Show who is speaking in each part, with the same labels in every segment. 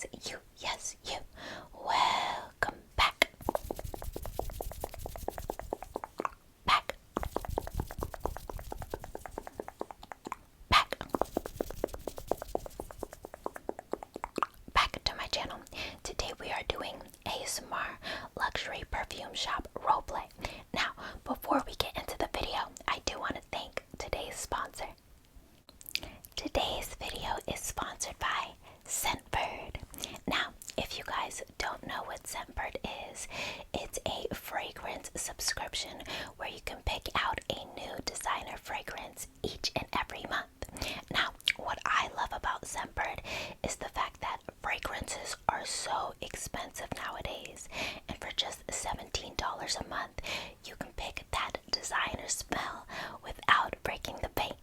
Speaker 1: yes, you, yes, you. Welcome back. Back. Back. Back to my channel. Today we are doing ASMR luxury perfume shop roleplay. Now, before we get into the video, I do want to thank today's sponsor. Today's video is sponsored by Scentbird. Now, if you guys don't know what Scentbird is, it's a fragrance subscription where you can pick out a new designer fragrance each and every month. Now, what I love about Scentbird is the fact that fragrances are so expensive nowadays, and for just $17 a month, you can pick that designer smell without breaking the bank.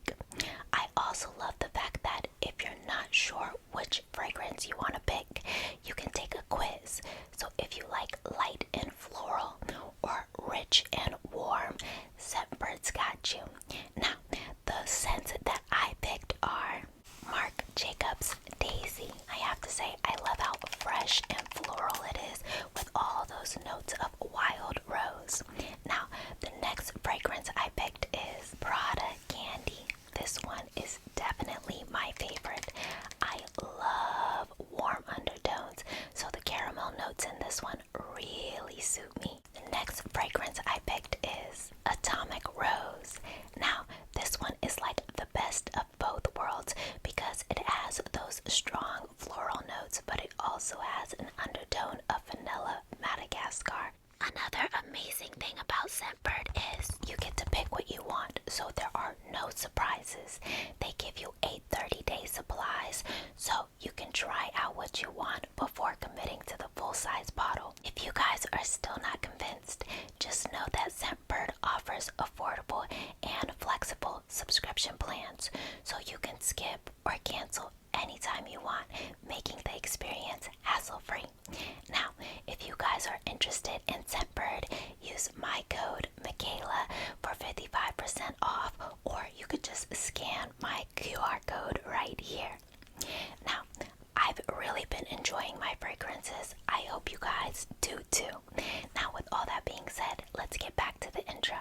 Speaker 1: I also love the fact that if you're not sure which fragrance you want to pick, you can take a quiz. So if you like light and floral or rich and warm, Scentbird's got you. Now, the scents that I picked are Marc Jacobs Daisy. I have to say, I love how fresh and floral it is with all those notes of wild rose. Now, the next fragrance I picked is Prada Candy. This one is definitely my favorite. I love warm undertones, so the caramel notes in this one really suit me. The next fragrance I picked is Atomic Rose. Now, this one is like the best of both worlds because it has those strong floral notes, but it also has an undertone of vanilla Madagascar. Another amazing thing about Scentbird is you get to pick what you want, so there are no surprises. They give you a 30-day supplies, so you can try out what you want before committing to the full-size bottle. If you guys are still not convinced, just know that Scentbird offers affordable and flexible subscription plans, so you can skip or cancel anytime you want, making the experience hassle-free. Now, if you guys are interested in Scentbird, use my code Makayla for 55% off, or you could just scan my QR code right here. Now, I've really been enjoying my fragrances. I hope you guys do too. Now, with all that being said, let's get back to the intro.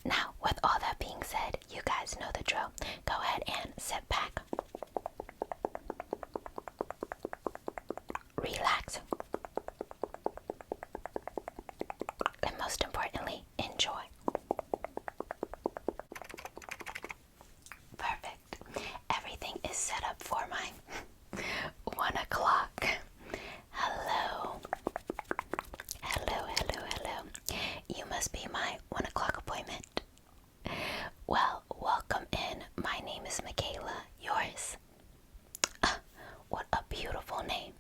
Speaker 1: Now, with all that being said, you guys know the drill. Go ahead and sit back, relax, and most importantly, enjoy. Perfect. Everything is set up for my 1 o'clock. Hello. Hello, hello, hello. You must be my 1 o'clock appointment. Well, welcome in. My name is Makayla. Yours? What a beautiful name.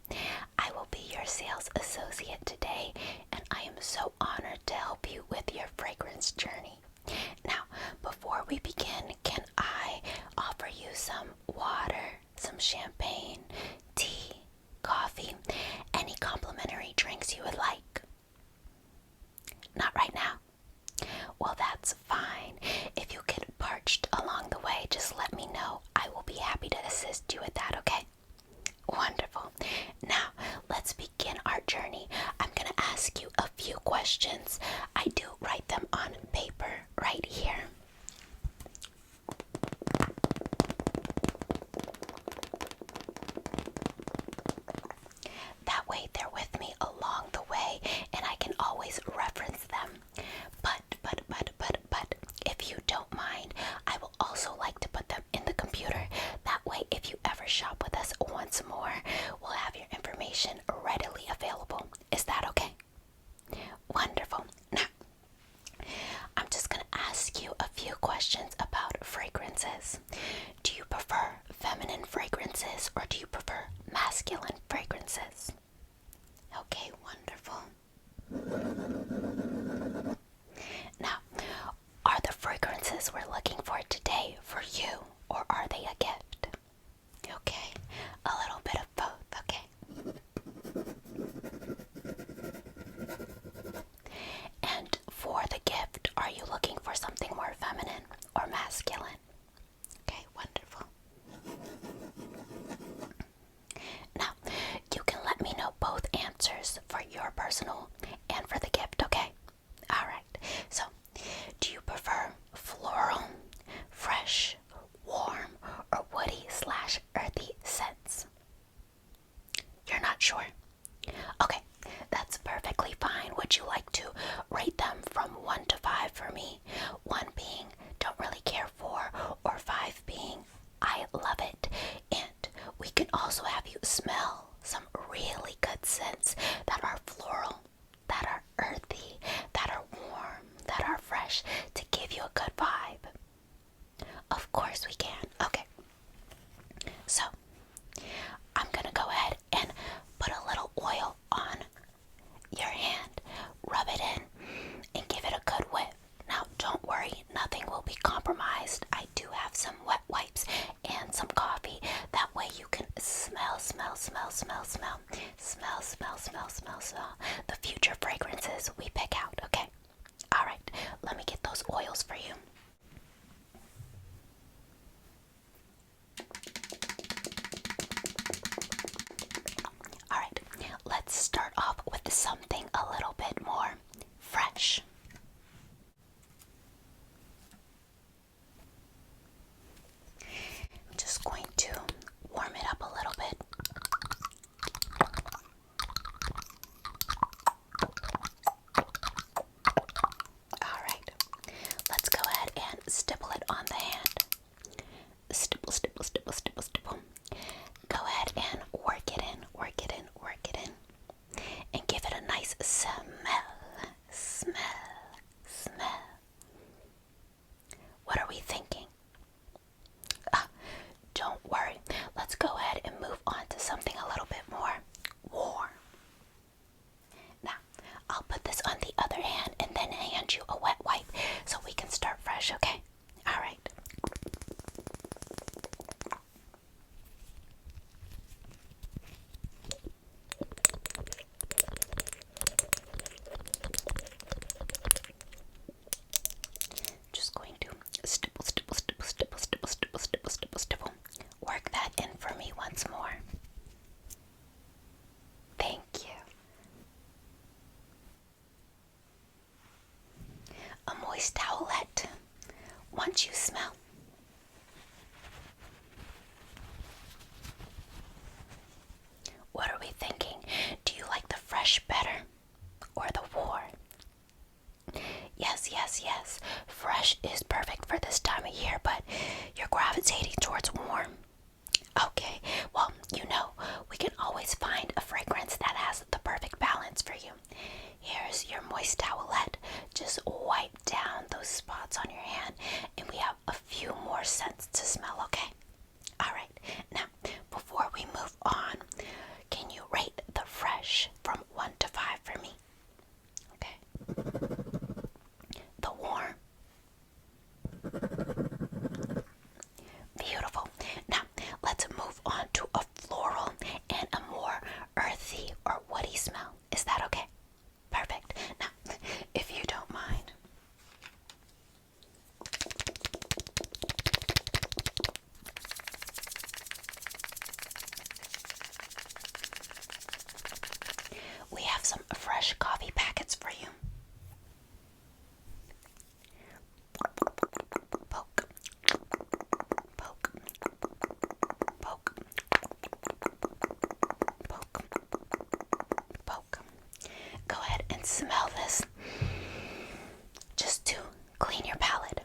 Speaker 1: I will be your sales associate today, and I am so honored to help you with your fragrance journey. Now, before we begin, can I offer you some water, some champagne, tea, coffee, any complimentary drinks you would like? Not right now. Well, that's fine. If you get parched along the way, just let me know. I will be happy to assist you with that, okay? Wonderful. Now, let's begin our journey. I'm going to ask you a few questions. I do write them on paper right here. That way they're with me along the way and I can always reference them. But, if you don't mind, I will also like to put them in the computer. That way, if you ever shop with us once more, we'll have your information readily available. Is that okay? Wonderful. Now, I'm just going to ask you a few questions about fragrances. Do you prefer feminine fragrances or do you prefer masculine fragrances? Okay, wonderful. Now, are the fragrances we're looking for today for you, or are they a gift? Okay, a little bit of both, okay. And for the gift, are you looking for something more feminine or masculine? Okay, wonderful. Now, and smell this just to clean your palette.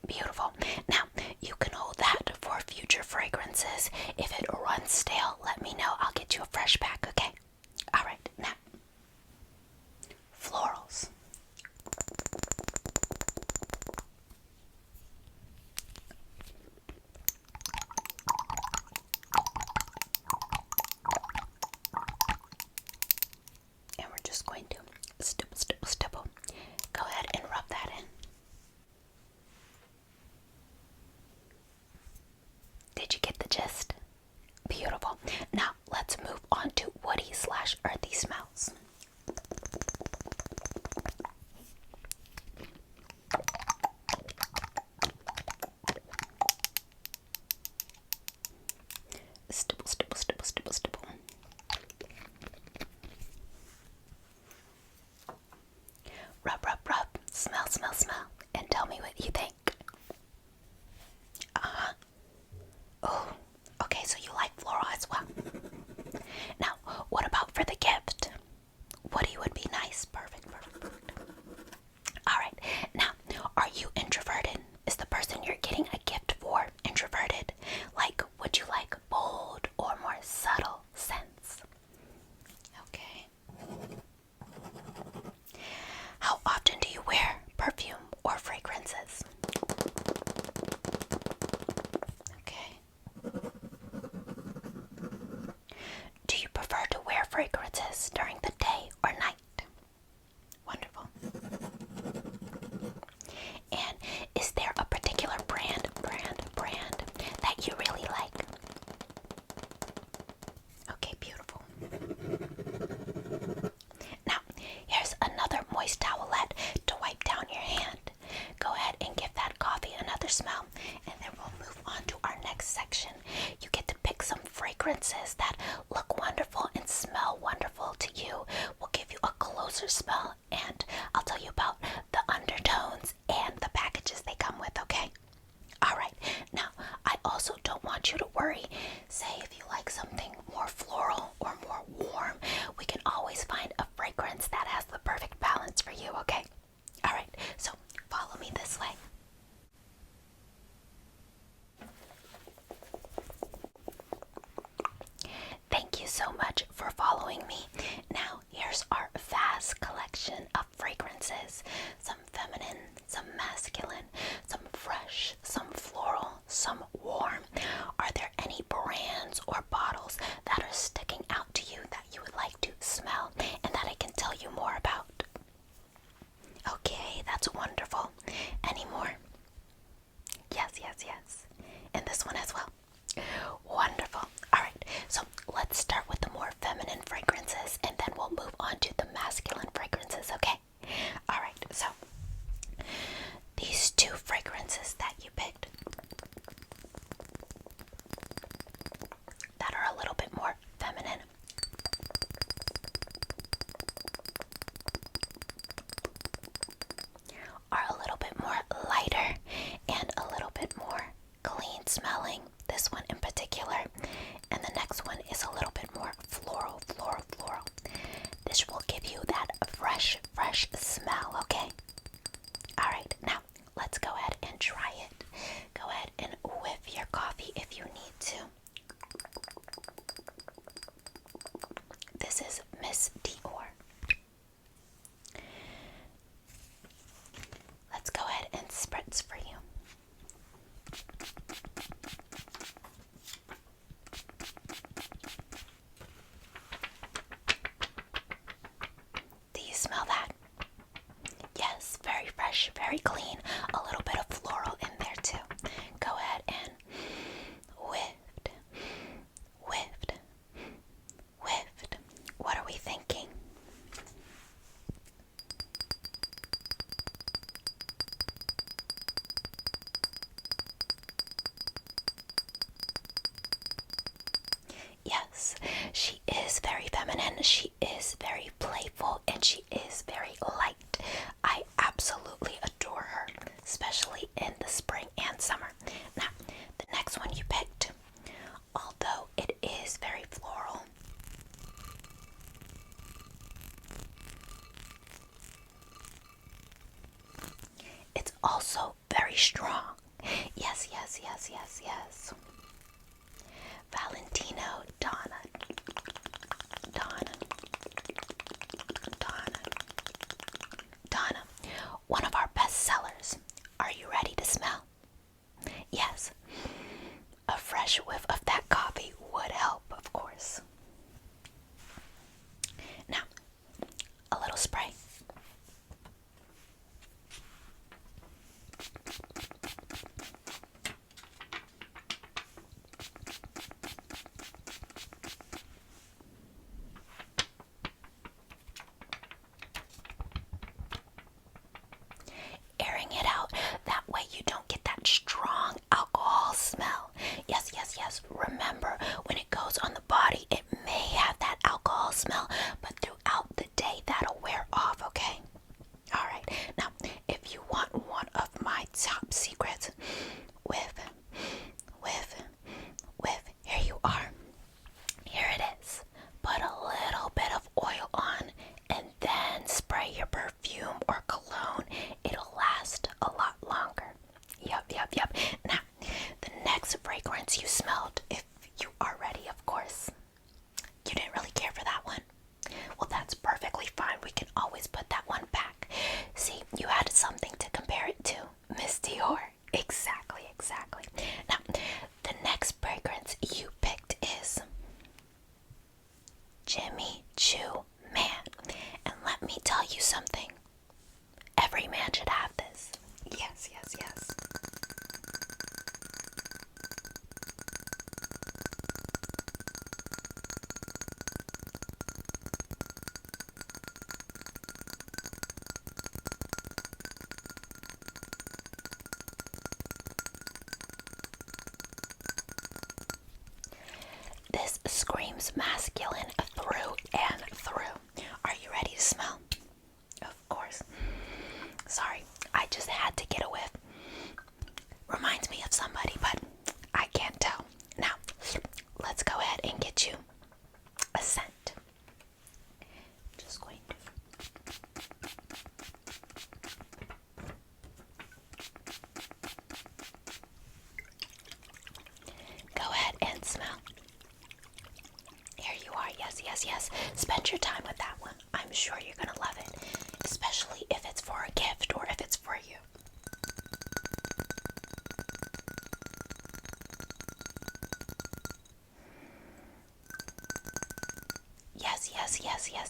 Speaker 1: Beautiful. Now, you can hold that for future fragrances. If it runs stale, let me know. I'll get you a fresh pack, okay? Alright, now, florals. And we're just going to stipple, stipple, stipple. Go ahead and rub that in. Did you get the gist? Beautiful. Now let's move on to woody/earthy smells. Stipple, stipple, stipple, stipple, stipple. Rub, rub, rub. Smell, smell, smell. And tell me what you think. Oh, okay, so you like floral as well. Now, what about for the gift? Woody would be nice. Perfect, perfect, perfect. Alright, now, are you introverted? Is the person you're getting a gift for introverted? Like, would you like bold or more subtle scents? Okay. How often do you wear perfume or fragrances? Okay. Do you prefer to wear fragrances during the day or night? Wonderful. And is there a particular brand that you really like? Okay, beautiful. Now, here's another moist towelette to wipe down your hand. Go ahead and give that coffee another smell, and then we'll move on to our next section. You get to pick some fragrances that look wonderful and smell wonderful to you. We'll give you a closer smell, and I'll tell you about the undertones and the packages they come with, okay? Alright, now I also don't want you to worry. Say if you like something more floral or more warm, we can always find a fragrance that has the perfect balance for you, okay? Alright, so follow me this way. Thank you so much for following me. Now, here's our vast collection of fragrances. Some feminine, some masculine, some fresh, some floral, some warm. Are there any brands or bottles that are sticking out to you that you would like to smell and that I can tell you more about? Okay, that's wonderful. Any more? Yes, yes, yes. And this one as well. Wonderful. Alright, so let's start with the more feminine fragrances and then we'll move on to the masculine fragrances, okay? Alright, so these two fragrances that you picked that are a little bit more feminine are a little bit more lighter and a little bit more clean smelling. This one in particular, and the next one is a little bit more floral. This will give you that fresh smell, okay? Alright, now let's go ahead and try it. Go ahead and whiff your coffee if you need to. This is Miss Dior. Let's go ahead and spritz for you. Do you smell that? Yes, very fresh, very clean. A little bit of floral in there too. Go ahead and whiffed. What are we thinking? Yes, she is very feminine, she is very playful, and she is very light. I absolutely adore her, especially also very strong. Yes, yes, yes, yes, yes. Valentino, Donna, Donna, Donna, Donna. One of our best sellers. Are you ready to smell? Yes. A fresh whiff of that coffee would help, of course. Now, a little spray. Airing it out. That way you don't get that strong alcohol smell. Yes, yes, yes. Remember, when it goes on the body, it may have that alcohol smell, but throughout the day, that'll wear off, okay? All right. Now, if you want one of my top secrets, whiff, here you are. Here it is. Put a little bit of oil on and then spray your perfume or cologne. It'll last a lot longer. Yup. Now, the next fragrance you smelled, if you are ready, of course. You didn't really care for that one? Well, that's perfectly fine. We can always put that one back. See, you had something to compare it to. Miss Dior. Exactly. Now, the next fragrance you picked is Jimmy Choo Man. And let me tell you something. Every man should have this. Yes. This screams masculine through and through. Are you ready to smell? Of course. Sorry, I just had to get a whiff. Reminds me of somebody, but I can't tell. Now, let's go ahead and get you a scent. Just going to... Go ahead and smell. Here you are. Yes. Spend your time with that one. I'm sure you're gonna love it, especially if it's for a gift or if it's for you.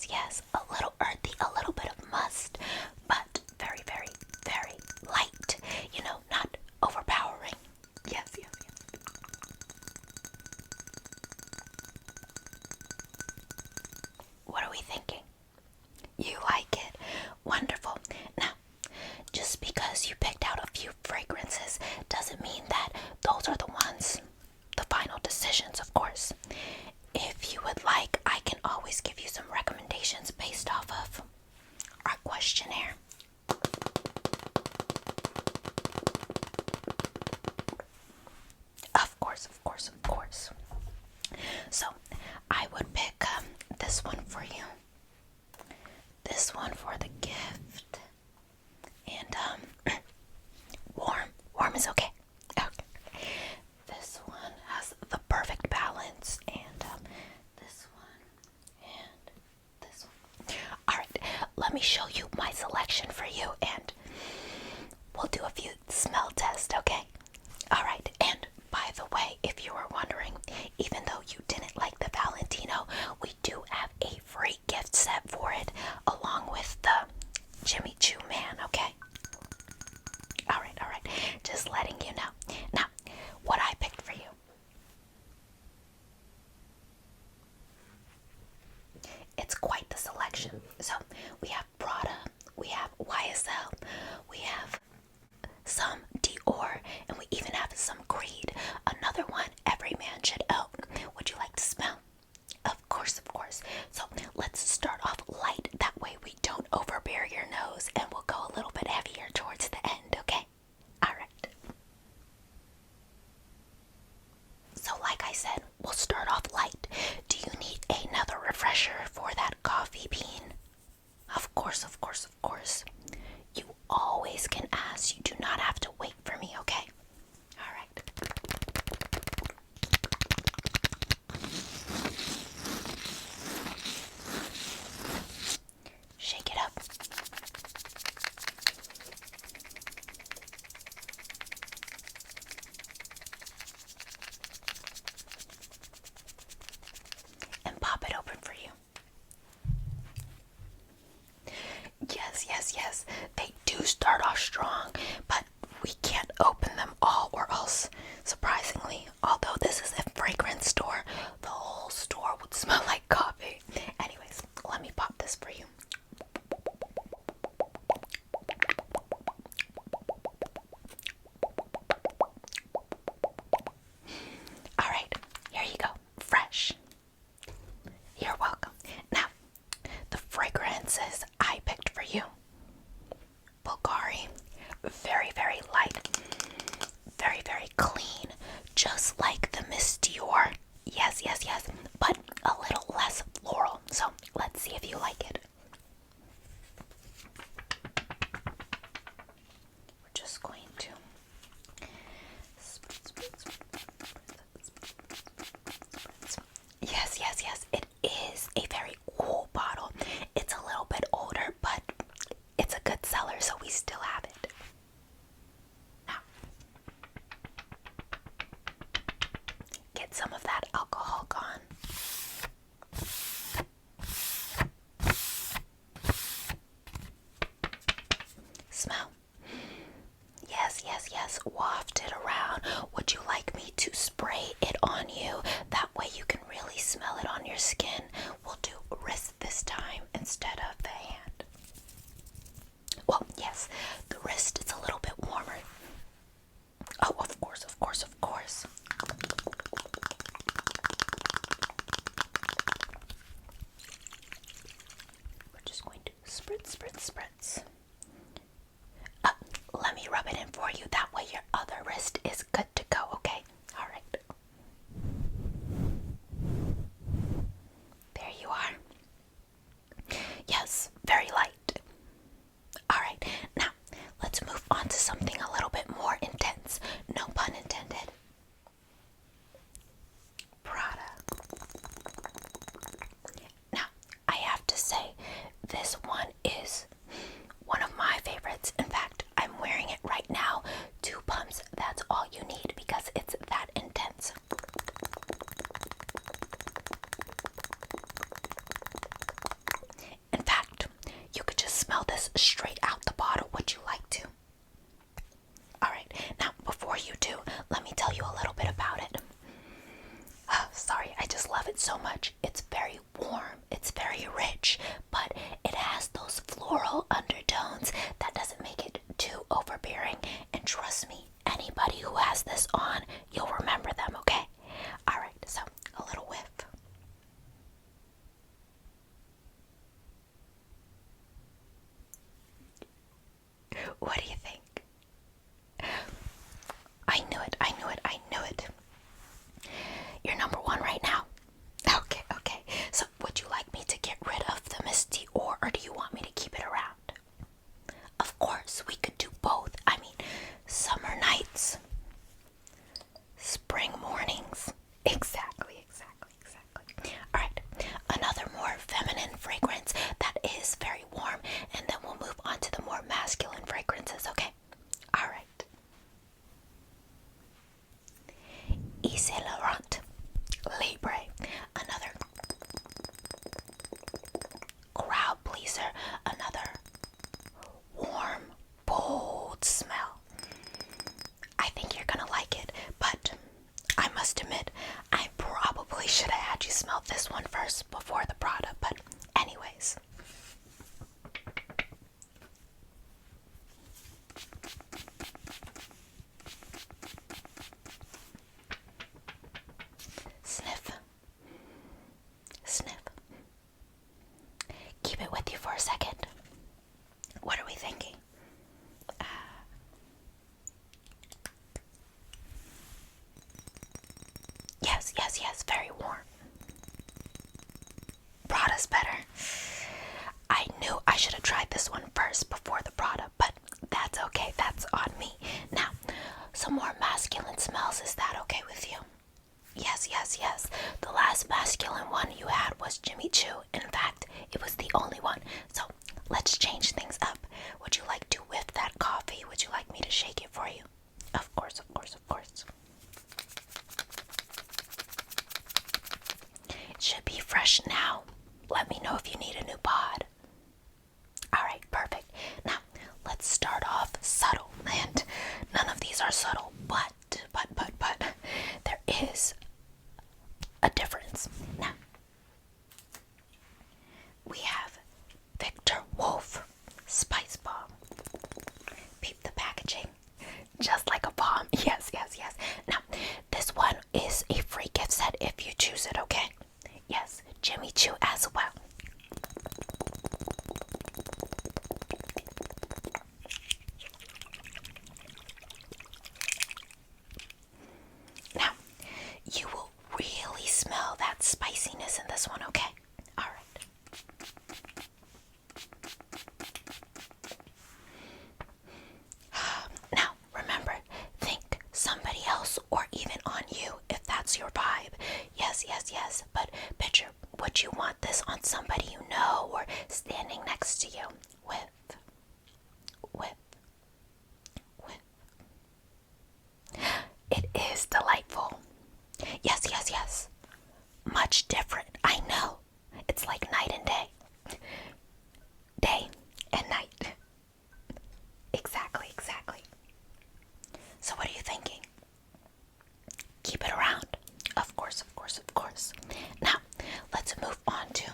Speaker 1: Yes. A little earthy, a little bit of must, but very, very, very light. You know, not overpowering. Yes. What are we thinking? You like it? Wonderful. Now, just because you picked out a few fragrances doesn't mean that those are the ones, the final decisions, of course. If you would like, I can always give you some recommendations based off of our questionnaire. Of course. So, I would pick this one for you. This one for the gift. And, warm is okay. This one has the perfect balance. And, this one. And this one. Alright, let me show you my selection for you. And we'll do a few smell tests, okay? Alright, and by the way, if you were wondering, even though you didn't like the Valentino, we do have a free gift set for it, along with the Jimmy Choo Man, okay? Alright. Just letting you know. Now, what I picked for you. It's quite the selection. So, we have Prada, we have YSL, we have some Dior, and we even have some Creed. Another one every man should own. Would you like to smell? Of course. So let's start off light. That way we don't overbear your nose, and we'll go a little bit heavier towards the end, okay? Alright. So like I said, we'll start off light. Do you need another refresher for that coffee bean? Of course. You always can ask. You do not get some of that alcohol gone. Smell. Yes, yes, yes. Waft it around. Would you like me to spray it on you? That way you can really smell it on your skin. We'll do wrist this time instead of the hand. Well, yes, the wrist is a little bit warmer. Oh, of course, of course, of course. We're just going to spritz, spritz, spritz. Let me rub it in for you. That way your other wrist is good to go, okay? All right. There you are. Yes, very light. All right. Now, let's move on to something a little bit more intense. No pun intended. Prada. Now, I have to say, this one is one of my favorites. In fact, I'm wearing it right now. 2 pumps, that's all you need because it's that intense. In fact, you could just smell this straight out the bottle. Would you like to? Alright, now before you do, let me tell you a little bit about it. Sorry, I just love it so much. It's very warm, it's very rich, but it has those floral undertones that doesn't make it too overbearing. And trust me, anybody who has this on, you'll remember them, okay? Alright, so a little whiff. What do you think? I knew it, I knew it, I knew it. You're number 1 right now. Okay, okay. So would you like me to get rid of the misty or do you want me to keep it around? Of course, we could do both. I mean, summer nights, spring mornings. Exactly, exactly, exactly. All right, another more feminine fragrance that is very warm, and then we'll move on to the more masculine fragrances, okay? All right. Yves Saint Laurent Libre, another crowd pleaser, another warm, bold smell. I think you're gonna like it, but I must admit, I probably should have had you smell this one first before the product, but anyways. Sniff. Sniff. Keep it with you for a second. What are we thinking? Yes, yes, yes, very warm. Prada's better. I knew I should have tried this one first before the Prada, but that's okay, that's on me. Now, some more masculine smells, is that okay with you? Yes, yes, yes. The last masculine one you had was Jimmy Choo. In fact, it was the only one. So let's change things up. Would you like to whiff that coffee? Would you like me to shake it for you? Of course, of course, of course. It should be fresh now. Let me know if you need a new pod. Alright, perfect. Now, let's start off subtle. And none of these are subtle, but there is a difference. Now, we have Victor Wolf Spice Bomb. Peep the packaging. Just like a bomb. Yes, yes, yes. Now, this one is a free gift set if you choose it, okay? Yes, Jimmy Choo as well. Now, you will really smell that spiciness in this one, okay? All right. Now, remember, think somebody else or even on you if that's your vibe. Yes, yes, yes, but picture, would you want this on somebody you know or standing next to you? With. It is delightful. Yes, yes, yes. Much different. I know. It's like night and day. Day and night. Exactly, exactly. So what are you thinking? Keep it around. Of course, of course, of course. Now, let's move on to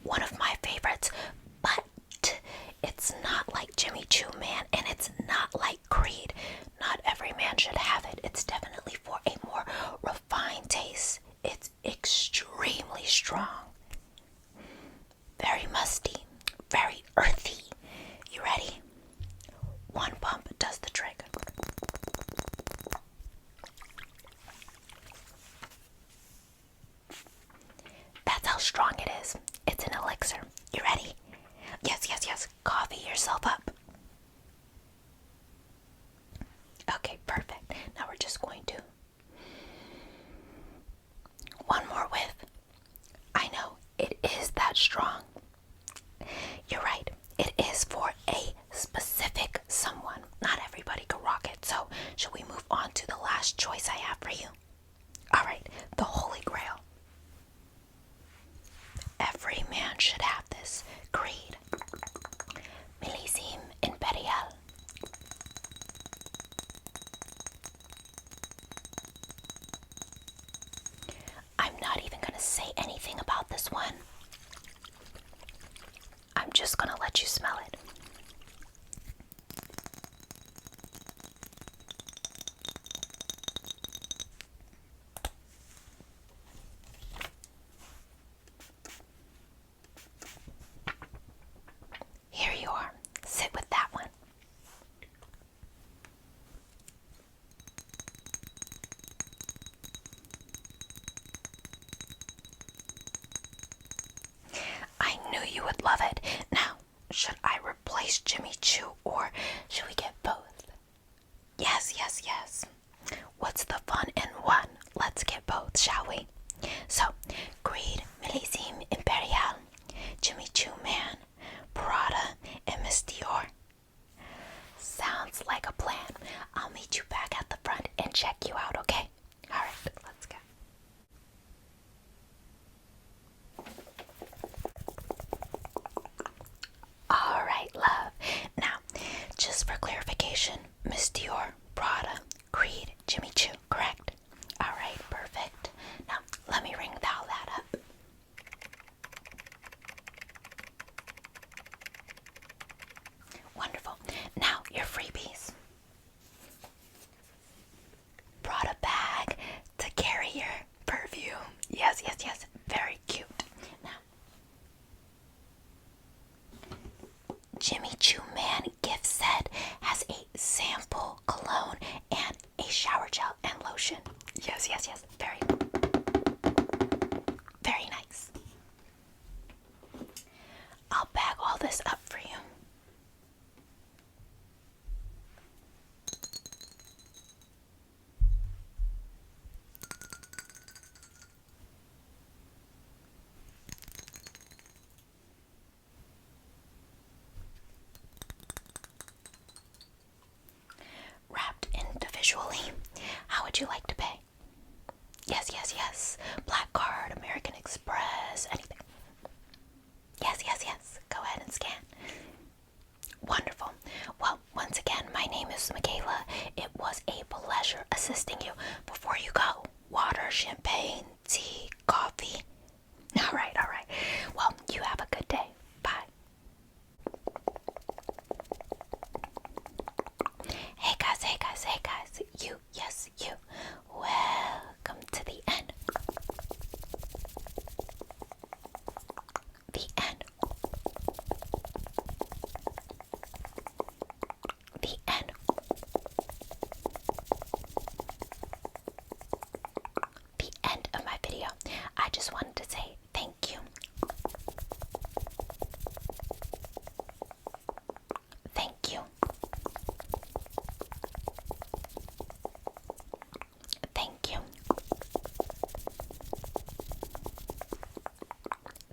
Speaker 1: one of my favorites, but it's not like Jimmy Choo Man, and it's not like Creed. Not every man should have it. It's definitely for a more refined taste. It's extremely strong. Very musty. Very earthy. You ready? One pump does the trick. That's how strong it is. It's an elixir. You ready? Yes, yes, yes. Coffee yourself up. Okay, perfect. Now we're just going to... One more whiff. I know, it is that strong. You're right. It is for a specific someone. Not everybody can rock it. So, should we move on to the last choice I have for you? Alright, the Holy Grail. Every man should have this. Creed. Millésime Impérial. I'm not even going to say anything about this one. I'm just going to let you smell it. Here you are. Sit with that one. I knew you would love it. Now, should I replace Jimmy Choo or should we get both? Yes, yes, yes. What's the fun in one? Let's get both, shall we? So, Creed, Millésime Impérial, Jimmy Choo Man, Prada, and Miss Dior. Sounds like a plan. I'll meet you back at the front and check you out, okay? Alright, let's go. Alright, love. Now, just for clarification, Miss Dior, Prada, Creed, Jimmy Choo, correct? Alright, perfect. Now, let me ring all that up. Wonderful. Now, your freebies. Brought a bag to carry your perfume. Yes, yes, yes. Very cute. Now, Jimmy Choo Man gift set has a sample cologne and a shower gel and lotion. Yes, yes, yes. Very, very nice. I'll bag all this up for you. Wrapped individually. How would you like to pay? Yes, yes, yes. Black card, American Express, anything. Yes, yes, yes. Go ahead and scan. Wonderful. Well, once again, my name is Makayla. It was a pleasure assisting you. Before you go, water, champagne, tea, coffee. All right, all right. Well, you have a good day. Bye. Hey guys, hey guys, hey guys. You, yes, you. Welcome to the end. The end. The end. The end of my video. I just wanted to say thank you. Thank you. Thank you.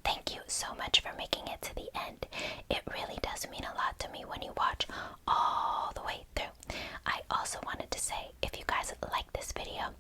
Speaker 1: Thank you so much for making it to the end. It really does mean a lot to me when you watch all the way through. I also wanted to say, if you guys like this video,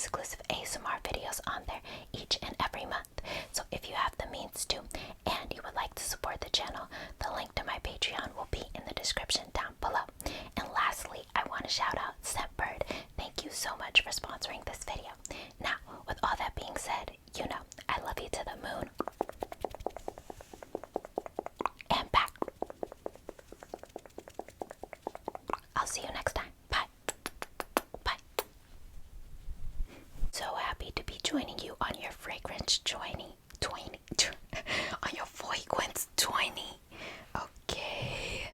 Speaker 1: exclusive ASMR videos on there each and every month. So if you have the means to and you would like to support the channel, the link to my Patreon will be in the description down below. And lastly, I want to shout out